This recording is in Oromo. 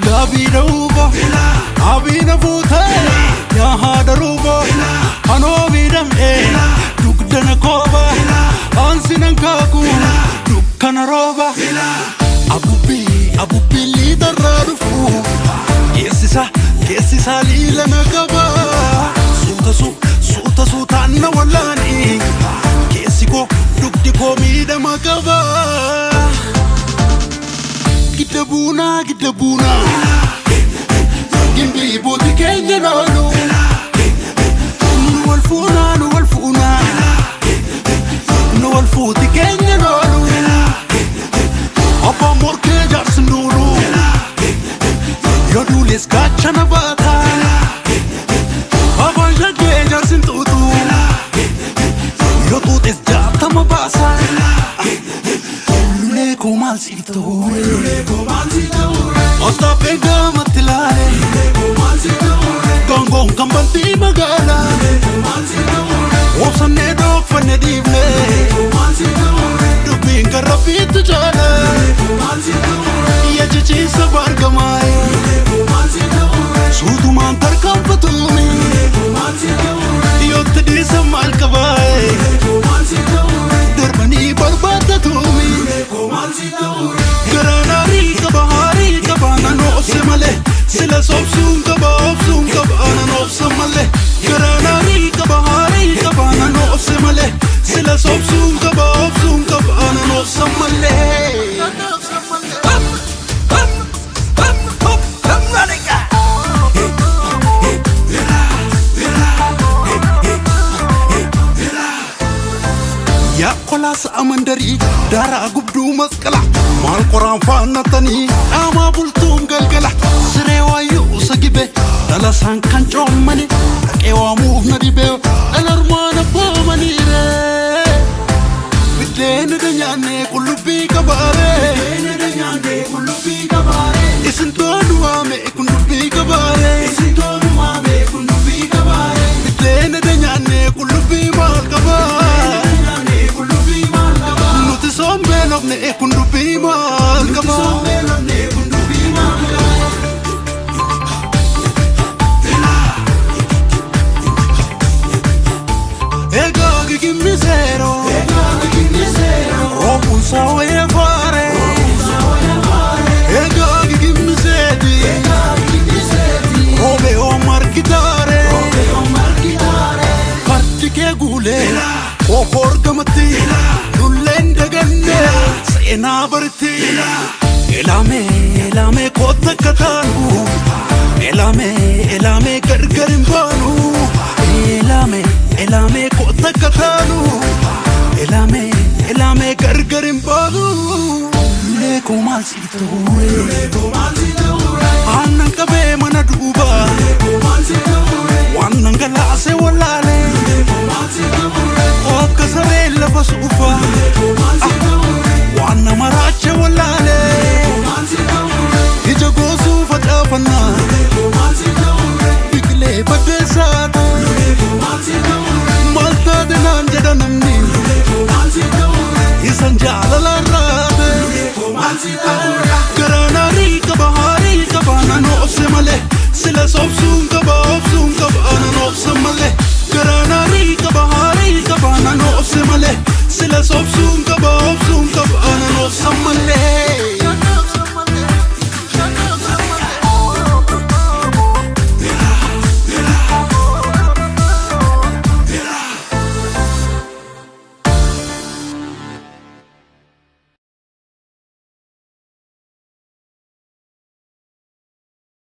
gabi dauba abina futa ya hadaruba ano bidam dukdana koba ansinan kaku dukkana roba abubi lidararufu kesisa lila nakaba suta na walani kesiko dukdiko mida makaba Gidabuna Gimbi boti kenya nolu Nuwal futi kenya nolu Abba morke jarsin dulu Yodulis gachana bata Abba jage jarsin tutu Yodulis jata mabasa Kumal sitore Osta pega matilare Gongong kambanti magala Osa nedok fane divle Dubin karapit jala Ya chichi sabar gamai Sutu mantar kamfatumi Yot di samal kabai Darbani barbatatumi Garanari kabana no semale Sila sobsun kabana no semale Garanari kabana no semale Sila sobsun kabana no semale Ya kolas amandari dara gubdu maskala mal quran fanatani ama bultum galgala srewayu sagibe dala sankan chomani takewa move nadibe alarmana pomani re bidene danyane kulubi kabare isin tonwa me kulubi kabare bidene danyane kulubi mal kabare Sombelok ne ekundu bimal kama Ego gimisero Opun sawe fare Ego gimisedi Obe omar kitare Partike gule Kokor gamati Sena barti elame kota katanu elame gargarin banu elame kota katanu elame gargarin banu le kumal sitore annan kabe mana duba wannan galase wallale